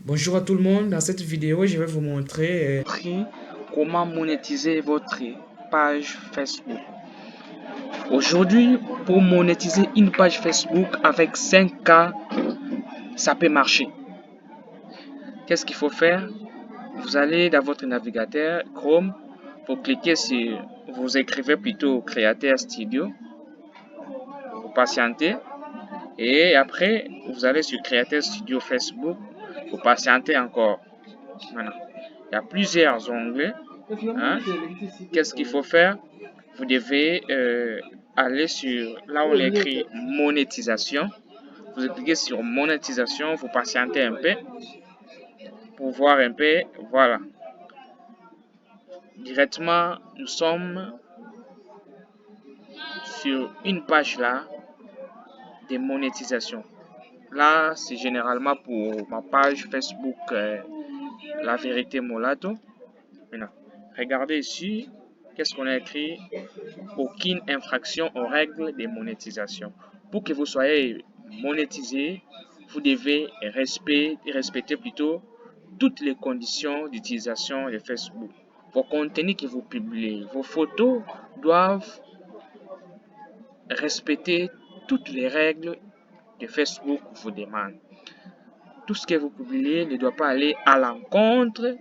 Bonjour à tout le monde, dans cette vidéo je vais vous montrer comment monétiser votre page Facebook. Aujourd'hui, pour monétiser une page Facebook avec 5K, ça peut marcher. Qu'est-ce qu'il faut faire? Vous allez dans votre navigateur Chrome, vous cliquez sur, vous écrivez plutôt Creator Studio, vous patientez et après vous allez sur Creator Studio Facebook, vous patientez encore. Voilà. Il y a plusieurs onglets. Hein? Qu'est-ce qu'il faut faire? Vous devez aller sur là où on écrit monétisation. Vous cliquez sur monétisation, vous patientez un peu pour voir un peu. Voilà. Directement, nous sommes sur une page là de monétisation. Là, c'est généralement pour ma page Facebook La Vérité Molato. Maintenant, regardez ici, qu'est-ce qu'on a écrit? Aucune infraction aux règles de monétisation. Pour que vous soyez monétisé, vous devez respecter plutôt toutes les conditions d'utilisation de Facebook. Vos contenus que vous publiez, vos photos doivent respecter toutes les règles que Facebook vous demande. Tout ce que vous publiez ne doit pas aller à l'encontre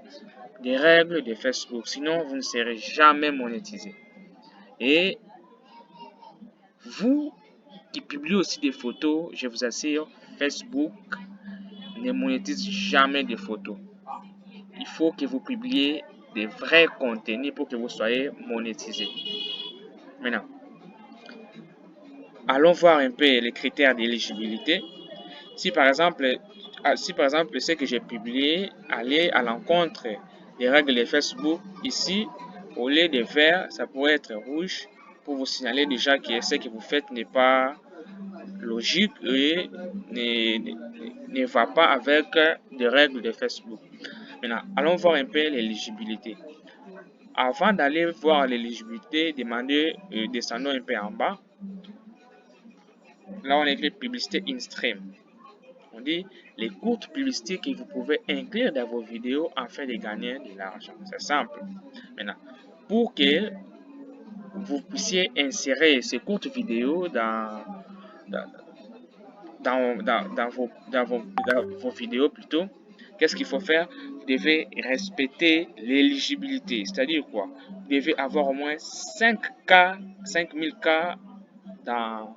des règles de Facebook, sinon vous ne serez jamais monétisé. Et vous qui publiez aussi des photos, je vous assure, Facebook ne monétise jamais des photos. Il faut que vous publiez des vrais contenus pour que vous soyez monétisé. Maintenant, allons voir un peu les critères d'éligibilité. Si par exemple, ce que j'ai publié allait à l'encontre des règles de Facebook, ici, au lieu de vert, ça pourrait être rouge pour vous signaler déjà que ce que vous faites n'est pas logique et ne va pas avec les règles de Facebook. Maintenant, allons voir un peu l'éligibilité. Avant d'aller voir l'éligibilité, descendons un peu en bas. Là, on écrit publicité in-stream. On dit les courtes publicités que vous pouvez inclure dans vos vidéos afin de gagner de l'argent. C'est simple. Maintenant, pour que vous puissiez insérer ces courtes vidéos dans vos vidéos plutôt, qu'est-ce qu'il faut faire? Vous devez respecter l'éligibilité. C'est-à-dire quoi? Vous devez avoir au moins 5K, 5000K dans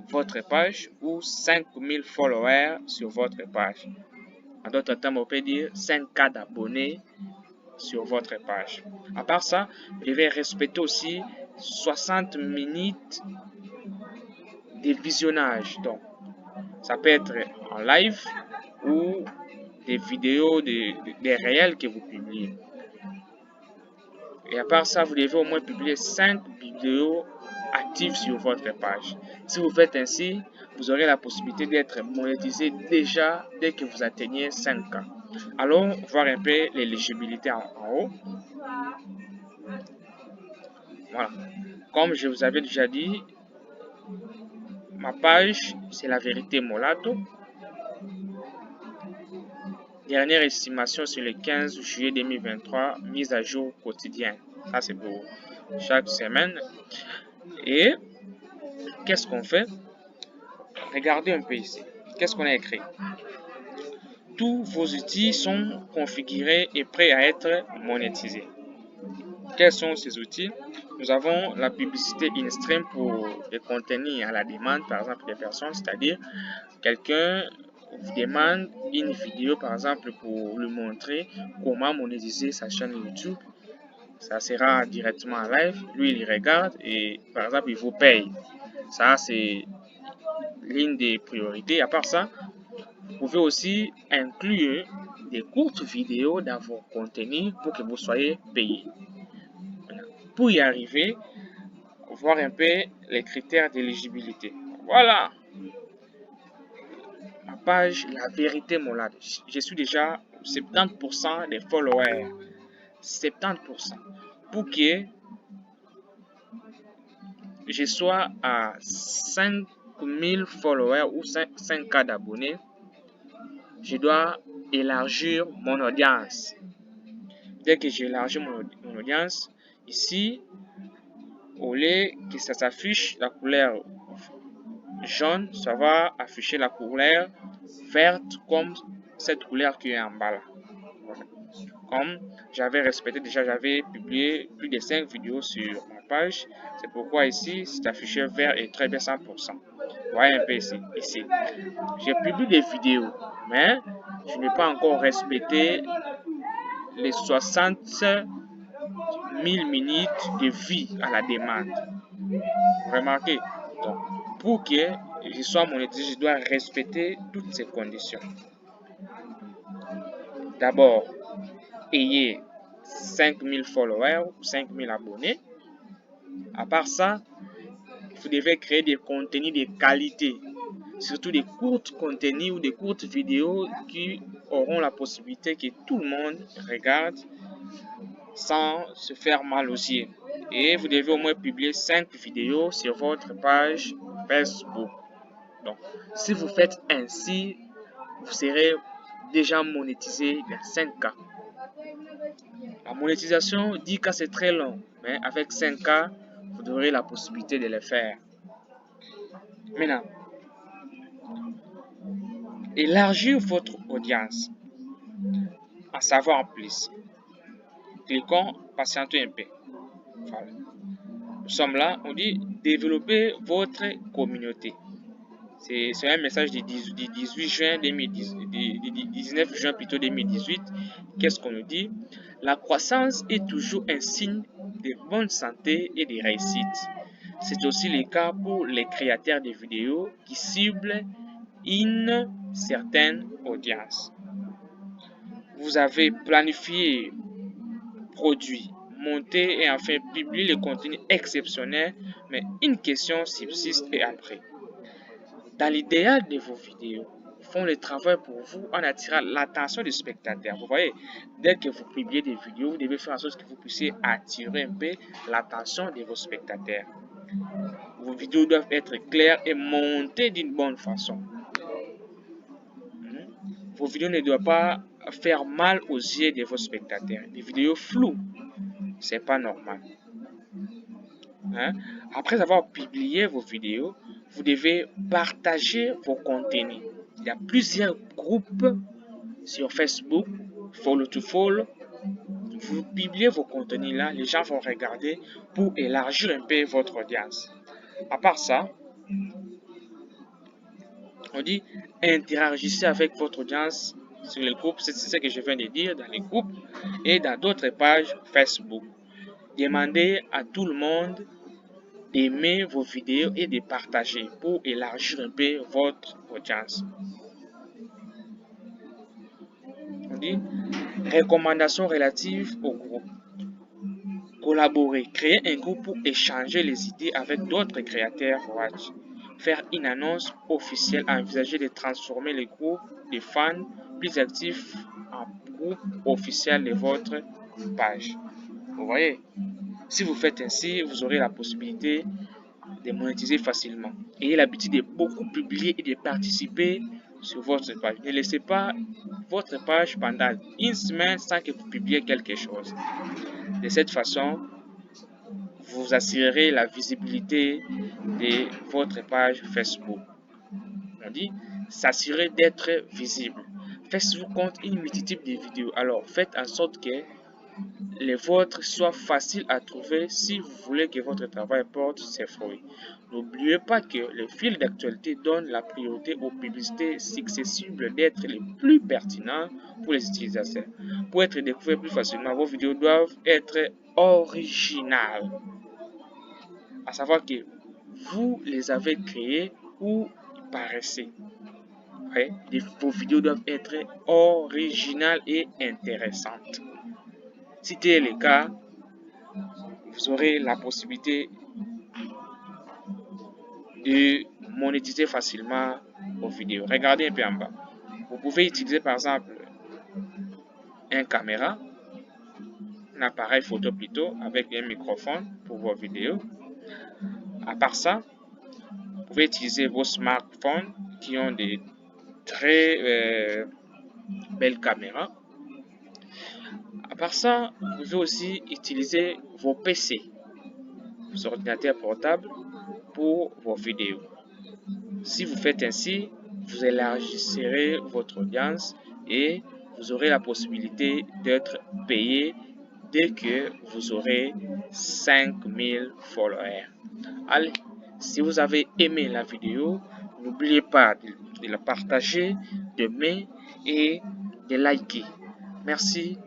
votre page ou 5000 followers sur votre page. En d'autres termes, on peut dire 5K d'abonnés sur votre page. À part ça, vous devez respecter aussi 60 minutes de visionnage. Donc, ça peut être en live ou des vidéos, des réels que vous publiez. Et à part ça, vous devez au moins publier 5 vidéos actives sur votre page. Si vous faites ainsi, vous aurez la possibilité d'être monétisé déjà dès que vous atteignez 5K. Allons voir un peu l'éligibilité en haut. Voilà. Comme je vous avais déjà dit, ma page, c'est La Vérité Molato. Dernière estimation sur le 15 juillet 2023, mise à jour quotidienne. Ça, c'est pour chaque semaine. Et qu'est-ce qu'on fait? Regardez un peu ici. Qu'est-ce qu'on a écrit? Tous vos outils sont configurés et prêts à être monétisés. Quels sont ces outils? Nous avons la publicité in-stream pour les contenus à la demande, par exemple des personnes, c'est-à-dire quelqu'un vous demande une vidéo, par exemple, pour lui montrer comment monétiser sa chaîne YouTube. Ça sera directement en live. Lui, il regarde et, par exemple, il vous paye. Ça, c'est l'une des priorités. À part ça, vous pouvez aussi inclure des courtes vidéos dans vos contenus pour que vous soyez payé. Pour y arriver, voir un peu les critères d'éligibilité. Voilà, ma page La Vérité Molade. Je suis déjà 70% des followers. 70%. Pour que je sois à 5000 followers ou 5K d'abonnés, je dois élargir mon audience. Dès que j'élargis mon audience, ici, au lieu que ça s'affiche la couleur jaune, ça va afficher la couleur verte comme cette couleur qui est en bas là. Comme j'avais respecté déjà, j'avais publié plus de 5 vidéos sur ma page. C'est pourquoi ici, c'est affiché vert et très bien 100%. Vous voyez un peu ici. J'ai publié des vidéos, mais je n'ai pas encore respecté les 60 000 minutes de vie à la demande. Remarquez, donc, pour que je sois monétisé, je dois respecter toutes ces conditions. D'abord, ayez 5000 followers ou 5000 abonnés. À part ça, vous devez créer des contenus de qualité, surtout des courts contenus ou des courtes vidéos qui auront la possibilité que tout le monde regarde sans se faire mal aux yeux. Et vous devez au moins publier 5 vidéos sur votre page Facebook. Donc, si vous faites ainsi, vous serez déjà monétisé dans 5 cas. La monétisation, 10 cas c'est très long, mais avec 5 cas, vous aurez la possibilité de le faire. Maintenant, élargir votre audience. En savoir plus. Cliquons, patientez un peu. Voilà. Nous sommes là, on dit développer votre communauté. C'est un message du 18 juin 19 juin plutôt 2018. Qu'est-ce qu'on nous dit? La croissance est toujours un signe de bonne santé et de réussite. C'est aussi le cas pour les créateurs de vidéos qui ciblent une certaine audience. Vous avez planifié, produit, monté et enfin publié le contenu exceptionnel, mais une question subsiste et après. Dans l'idéal de vos vidéos, font le travail pour vous en attirant l'attention des spectateurs. Vous voyez, dès que vous publiez des vidéos, vous devez faire en sorte que vous puissiez attirer un peu l'attention de vos spectateurs. Vos vidéos doivent être claires et montées d'une bonne façon. Vos vidéos ne doivent pas faire mal aux yeux de vos spectateurs. Des vidéos floues, c'est pas normal. Après avoir publié vos vidéos, vous devez partager vos contenus. Il y a plusieurs groupes sur Facebook, follow to follow. Vous publiez vos contenus là, les gens vont regarder pour élargir un peu votre audience. À part ça, on dit interagissez avec votre audience sur les groupes, c'est ce que je viens de dire, dans les groupes et dans d'autres pages Facebook. Demandez à tout le monde d'aimer vos vidéos et de partager pour élargir un peu votre audience. On dit recommandations relatives au groupe. Collaborer, créer un groupe pour échanger les idées avec d'autres créateurs Watch. Faire une annonce officielle, envisager de transformer les groupes de fans plus actifs en groupe officiel de votre page. Vous voyez, si vous faites ainsi, vous aurez la possibilité de monétiser facilement. Ayez l'habitude de beaucoup publier et de participer sur votre page. Ne laissez pas votre page pendant une semaine sans que vous publiez quelque chose. De cette façon, vous assurerez la visibilité de votre page Facebook. On dit s'assurer d'être visible. Facebook compte une multitude de vidéos. Alors, faites en sorte que les vôtres soient faciles à trouver si vous voulez que votre travail porte ses fruits. N'oubliez pas que le fil d'actualité donne la priorité aux publicités susceptibles d'être les plus pertinentes pour les utilisateurs. Pour être découverts plus facilement, vos vidéos doivent être originales. À savoir que vous les avez créées ou ils paraissaient. Ouais, vos vidéos doivent être originales et intéressantes. Si tel est le cas, vous aurez la possibilité de monétiser facilement vos vidéos. Regardez un peu en bas. Vous pouvez utiliser par exemple un appareil photo plutôt, avec un microphone pour vos vidéos. À part ça, vous pouvez utiliser vos smartphones qui ont des très belle caméra. À part ça, vous pouvez aussi utiliser vos PC, vos ordinateurs portables pour vos vidéos. Si vous faites ainsi, vous élargirez votre audience et vous aurez la possibilité d'être payé dès que vous aurez 5000 followers. Allez, si vous avez aimé la vidéo, n'oubliez pas de la partager, d'aimer et de liker. Merci.